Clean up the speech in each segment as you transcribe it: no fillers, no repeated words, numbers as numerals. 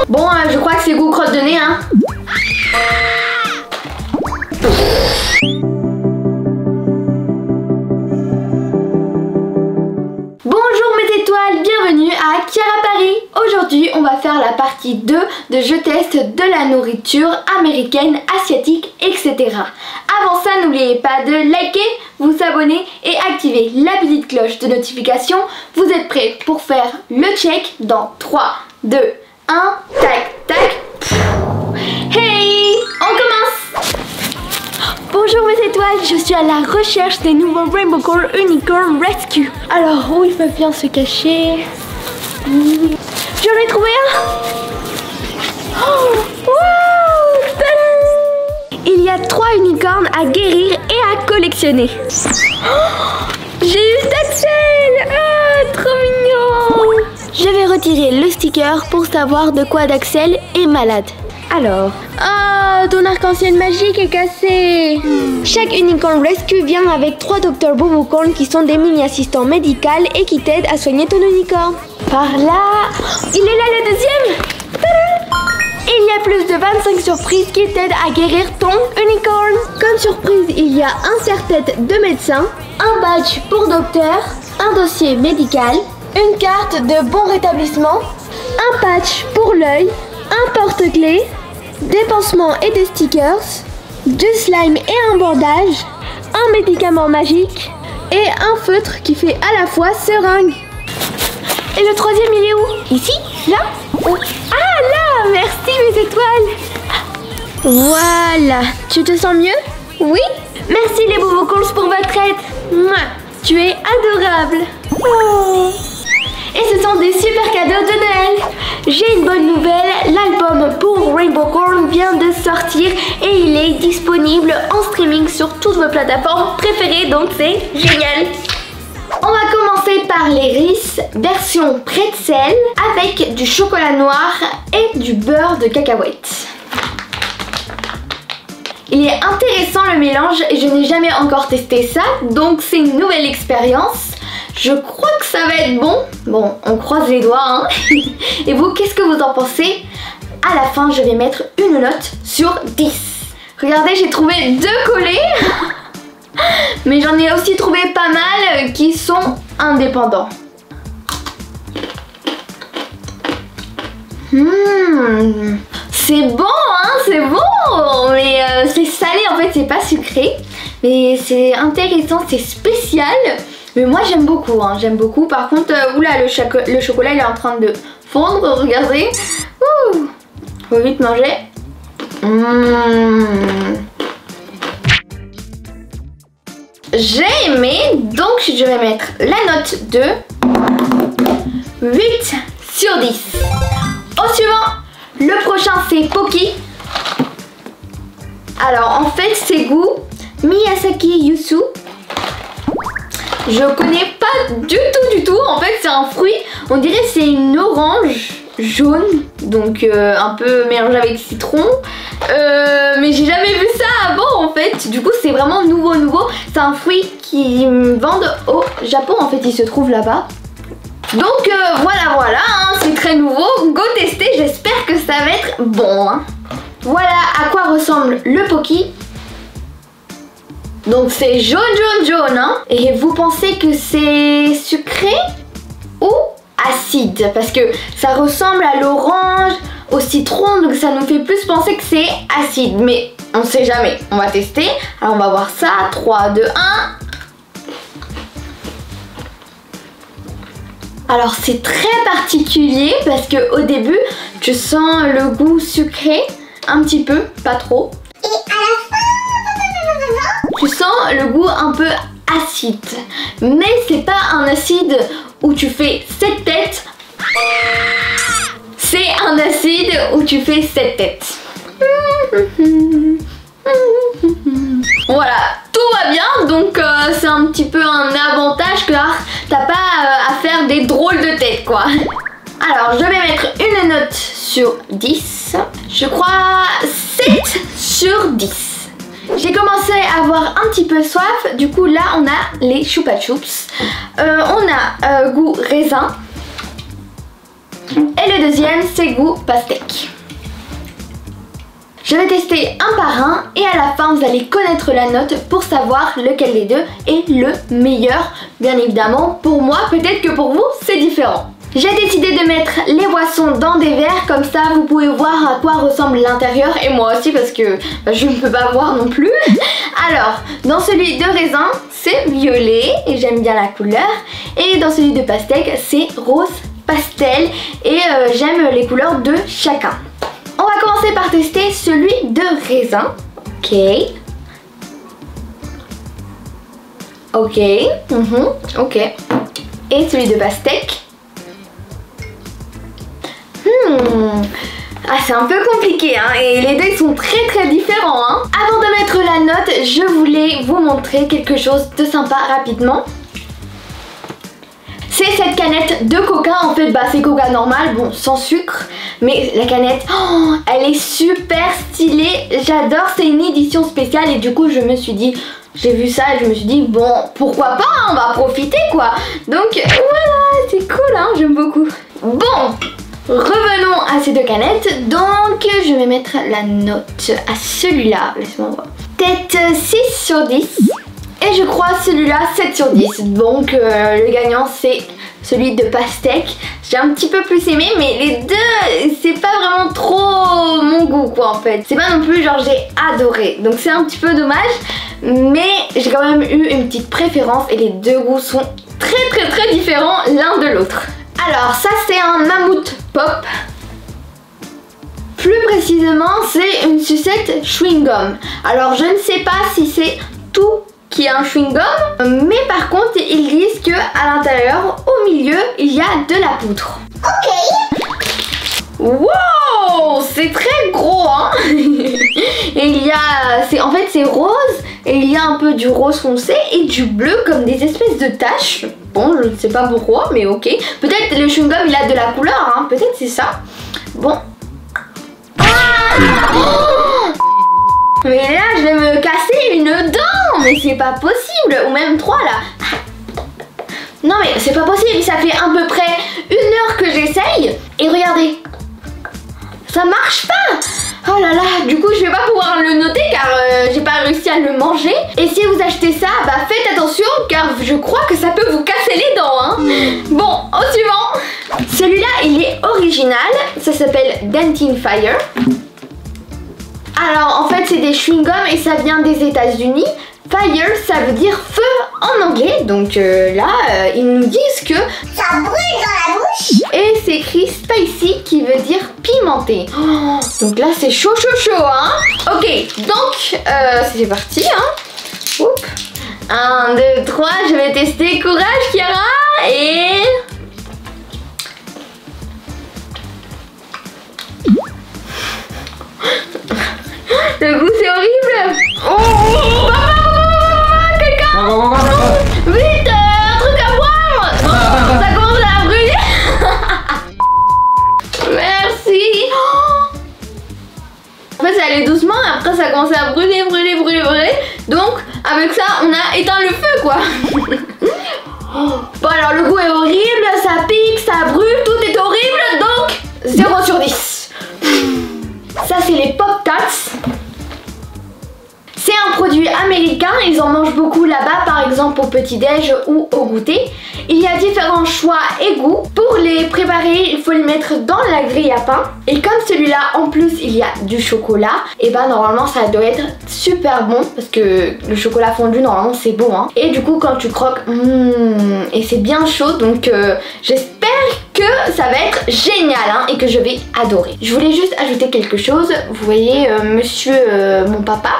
Bon, je crois que c'est goût crotte de nez, hein. Bonjour mes étoiles, bienvenue à Kiara Paris. Aujourd'hui, on va faire la partie 2 de je teste de la nourriture américaine, asiatique, etc. Avant ça, n'oubliez pas de liker, vous abonner et activer la petite cloche de notification. Vous êtes prêts pour faire le check dans 3, 2, 1, tac, tac. Hey, on commence. Bonjour mes étoiles, je suis à la recherche des nouveaux Rainbow Corn Unicorn Rescue. Alors, où ils peuvent bien se cacher? J'en ai trouvé un. Oh, wow, tadam! Il y a 3 unicornes à guérir et à collectionner. Oh, j'ai eu Daxel. Ah, trop mignon. Je vais retirer le sticker pour savoir de quoi Daxel est malade. Alors, ah, ton arc-en-ciel magique est cassé. Chaque Unicorn Rescue vient avec 3 docteurs Bobocorn qui sont des mini-assistants médicaux et qui t'aident à soigner ton unicorn. Par là, il est là le deuxième. Tadam! Il y a plus de 25 surprises qui t'aident à guérir ton unicorn. Comme surprise, il y a un serre-tête de médecin, un badge pour docteur, un dossier médical, une carte de bon rétablissement, un patch pour l'œil, un porte-clés, des pansements et des stickers, du slime et un bandage, un médicament magique et un feutre qui fait à la fois seringue. Et le troisième, il est où? Ici? Là? Oh. Ah là! Merci mes étoiles! Voilà! Tu te sens mieux? Oui? Merci les Bobocorns pour votre aide! Mouah, tu es adorable! Oh. Et ce sont des super cadeaux de Noël! J'ai une bonne nouvelle, l'album pour Rainbow Corn vient de sortir et il est disponible en streaming sur toutes vos plateformes préférées, donc c'est génial! On va commencer par les Reese version pretzel avec du chocolat noir et du beurre de cacahuète. Il est intéressant le mélange et je n'ai jamais encore testé ça, donc c'est une nouvelle expérience. Je crois que ça va être bon. Bon, on croise les doigts, hein. Et vous, qu'est-ce que vous en pensez? À la fin, je vais mettre une note sur 10. Regardez, j'ai trouvé 2 collés. Mais j'en ai aussi trouvé pas mal qui sont indépendants. C'est bon, hein, c'est bon. Mais c'est salé, en fait, c'est pas sucré. Mais c'est intéressant, c'est spécial. Mais moi j'aime beaucoup, hein, j'aime beaucoup. Par contre, oula, le chocolat il est en train de fondre, regardez. Ouh, faut vite manger. J'ai aimé, donc je vais mettre la note de 8 sur 10. Au suivant, le prochain c'est Poki. Alors en fait c'est goût Miyazaki Yuzu. Je connais pas du tout, en fait c'est un fruit, on dirait c'est une orange jaune, donc un peu mélangé avec citron, mais j'ai jamais vu ça avant en fait, du coup c'est vraiment nouveau, c'est un fruit qui vendent au Japon en fait, il se trouve là-bas. Donc voilà, hein, c'est très nouveau, go tester, j'espère que ça va être bon. Hein. Voilà à quoi ressemble le Poki. Donc c'est jaune, hein. Et vous pensez que c'est sucré ou acide? Parce que ça ressemble à l'orange, au citron, donc ça nous fait plus penser que c'est acide. Mais on sait jamais, on va tester. Alors on va voir ça, 3, 2, 1. Alors c'est très particulier parce que au début, tu sens le goût sucré, un petit peu, pas trop. Et à la fin, tu sens le goût un peu acide, mais c'est pas un acide où tu fais cette tête, c'est un acide où tu fais cette tête. Voilà, tout va bien, donc c'est un petit peu un avantage car t'as pas à faire des drôles de têtes quoi. Alors je vais mettre une note sur 10, je crois 7 sur 10. J'ai commencé à avoir un petit peu soif, du coup là on a les Chupa Chups. On a goût raisin. Et le deuxième, c'est goût pastèque. Je vais tester un par un et à la fin vous allez connaître la note pour savoir lequel des deux est le meilleur. Bien évidemment, pour moi, peut-être que pour vous, c'est différent. J'ai décidé de mettre les boissons dans des verres, comme ça vous pouvez voir à quoi ressemble l'intérieur et moi aussi parce que je ne peux pas voir non plus. Alors, dans celui de raisin, c'est violet et j'aime bien la couleur. Et dans celui de pastèque, c'est rose pastel et j'aime les couleurs de chacun. On va commencer par tester celui de raisin. Ok. Ok. Ok. Et celui de pastèque. Ah, c'est un peu compliqué hein, et les deux ils sont très différents hein. Avant de mettre la note, je voulais vous montrer quelque chose de sympa rapidement. C'est cette canette de coca, en fait bah c'est coca normal, bon sans sucre. Mais la canette, oh, elle est super stylée, j'adore, c'est une édition spéciale et du coup je me suis dit, j'ai vu ça et je me suis dit bon pourquoi pas, on va profiter quoi. Donc voilà, c'est cool hein, j'aime beaucoup. Bon, revenons à ces deux canettes, donc je vais mettre la note à celui-là, laisse-moi voir. Peut-être 6 sur 10. Et je crois celui-là 7 sur 10. Donc le gagnant c'est celui de pastèque. J'ai un petit peu plus aimé mais les deux c'est pas vraiment trop mon goût quoi en fait. C'est pas non plus genre j'ai adoré. Donc c'est un petit peu dommage. Mais j'ai quand même eu une petite préférence et les deux goûts sont très différents l'un de l'autre. Alors ça c'est un mammouth pop. Plus précisément c'est une sucette chewing-gum. Alors je ne sais pas si c'est tout qui est un chewing-gum, mais par contre ils disent que à l'intérieur, au milieu, il y a de la poudre. Ok. Wow, c'est très gros hein. Et il y a, en fait c'est rose et il y a un peu du rose foncé et du bleu comme des espèces de taches. Bon, je ne sais pas pourquoi, mais ok. Peut-être le chewing-gum il a de la couleur, hein. Peut-être c'est ça. Bon. Ah oh, mais là je vais me casser une dent, mais c'est pas possible, ou même 3 là. Non mais c'est pas possible, ça fait à peu près 1 heure que j'essaye et regardez, ça marche pas. Oh là là, du coup je vais pas pouvoir le noter car j'ai pas réussi à le manger. Et si vous achetez ça, bah faites attention car je crois que ça peut vous casser les dents hein. Bon, au suivant. Celui-là il est original, ça s'appelle Dentin Fire. Alors en fait c'est des chewing-gums et ça vient des États-Unis. Fire ça veut dire feu en anglais. Donc là ils nous disent que ça brûle dans la bouche. Et c'est écrit spicy qui veut dire pimenté. Oh, donc là c'est chaud hein. Ok donc c'est parti hein. Oups. 1, 2, 3, je vais tester. Courage Kiara. Et... le goût c'est horrible. Oh, quelqu'un vite, un truc à boire. Oh, ça commence à brûler. Merci. En fait ça allait doucement et après ça commençait à brûler. Donc avec ça on a éteint le feu quoi. Bon alors le goût est horrible, ça pique, ça brûle, tout est horrible. Donc 0 sur 10. Ça c'est les Pop Tarts. C'est un produit américain, ils en mangent beaucoup là-bas, par exemple au petit-déj ou au goûter. Il y a différents choix et goûts. Pour les préparer, il faut les mettre dans la grille à pain. Et comme celui-là, en plus, il y a du chocolat, et ben normalement ça doit être super bon parce que le chocolat fondu, normalement c'est bon. Hein. Et du coup, quand tu croques, et c'est bien chaud, donc j'espère que ça va être génial hein, et que je vais adorer. Je voulais juste ajouter quelque chose. Vous voyez, monsieur, mon papa,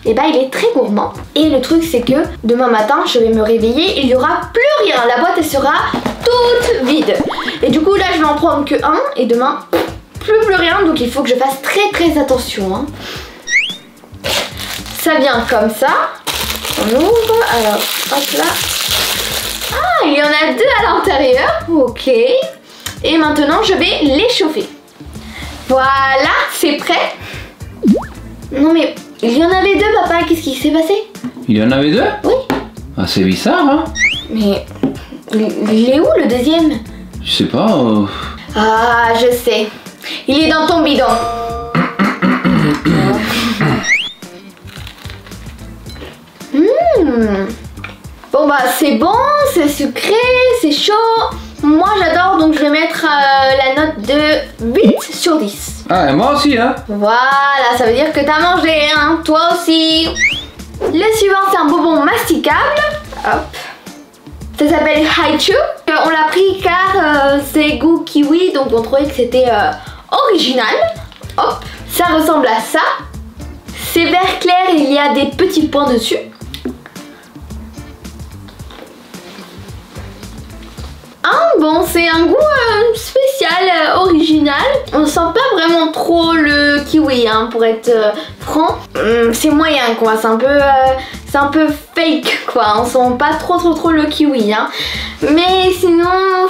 et bah il est très gourmand. Et le truc c'est que demain matin je vais me réveiller, il n'y aura plus rien, la boîte elle sera toute vide. Et du coup là je vais en prendre que un et demain plus rien, donc il faut que je fasse très attention hein. Ça vient comme ça, on ouvre, alors hop là. Ah, il y en a 2 à l'intérieur, ok. Et maintenant je vais les chauffer. Voilà, c'est prêt. Non mais il y en avait 2 papa, qu'est-ce qui s'est passé? Il y en avait 2? Oui. Ah c'est bizarre hein. Mais il est où le deuxième? Je sais pas. Ah, je sais. Il est dans ton bidon. Bon bah c'est bon, c'est sucré, c'est chaud. Moi j'adore, donc je vais mettre la note de 8 sur 10. Ah, et moi aussi, hein. Voilà, ça veut dire que t'as mangé, hein. Toi aussi. Le suivant, c'est un bonbon masticable. Hop. Ça s'appelle Hi-Chew. On l'a pris car c'est goût kiwi, donc on trouvait que c'était original. Hop. Ça ressemble à ça. C'est vert clair et il y a des petits points dessus. Ah bon, c'est un goût spécial, original. On sent pas vraiment trop le kiwi, hein, pour être franc. C'est moyen quoi, c'est un peu fake quoi. On sent pas trop le kiwi, hein. Mais sinon,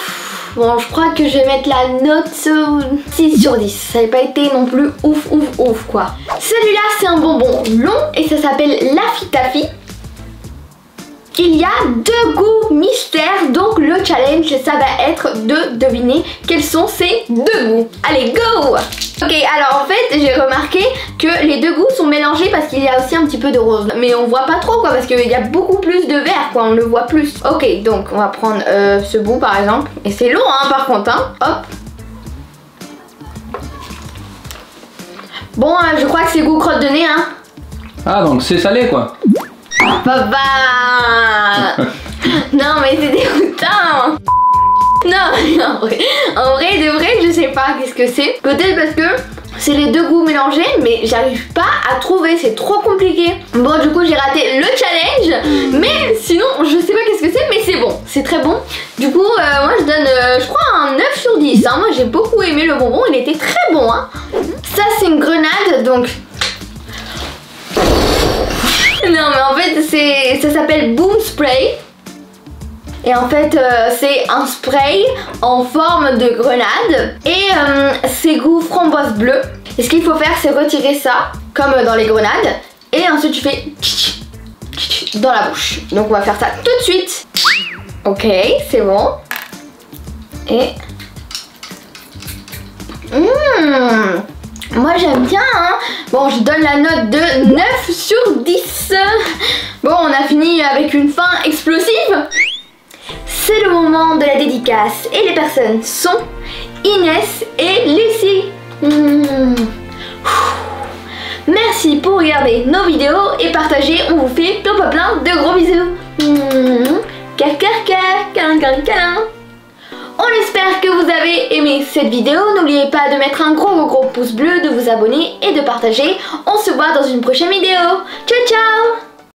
bon, je crois que je vais mettre la note 6 sur 10. Ça n'a pas été non plus ouf quoi. Celui-là, c'est un bonbon long et ça s'appelle Laffy Taffy. Il y a 2 goûts mystères, donc le challenge ça va être de deviner quels sont ces 2 goûts. Allez go! Ok, alors en fait j'ai remarqué que les 2 goûts sont mélangés parce qu'il y a aussi un petit peu de rose. Mais on voit pas trop quoi parce qu'il y a beaucoup plus de vert quoi, on le voit plus. Ok, donc on va prendre ce bout par exemple. Et c'est long hein par contre hein. Hop. Bon, je crois que c'est goût crotte de nez hein. Ah, donc c'est salé quoi. Papa. Non mais c'est dégoûtant. Non, en vrai de vrai je sais pas qu'est-ce que c'est. Peut-être parce que c'est les 2 goûts mélangés, mais j'arrive pas à trouver, c'est trop compliqué. Bon du coup j'ai raté le challenge, mais sinon je sais pas qu'est-ce que c'est, mais c'est bon, c'est très bon. Du coup moi je donne je crois un 9 sur 10 hein. Moi j'ai beaucoup aimé le bonbon, il était très bon hein. Ça c'est une grenade donc... Non mais en fait ça s'appelle Boom Spray. Et en fait c'est un spray en forme de grenade. Et c'est goût framboise bleue. Et ce qu'il faut faire c'est retirer ça comme dans les grenades. Et ensuite tu fais dans la bouche. Donc on va faire ça tout de suite. Ok, c'est bon. Et... Moi j'aime bien hein. Bon je donne la note de 9 sur 10. Bon on a fini avec une fin explosive. C'est le moment de la dédicace. Et les personnes sont Inès et Lucie. Merci pour regarder nos vidéos et partager. On vous fait plein de gros bisous. Cœur câlin. On espère que vous avez aimé cette vidéo. N'oubliez pas de mettre un gros pouce bleu, de vous abonner et de partager. On se voit dans une prochaine vidéo. Ciao ciao.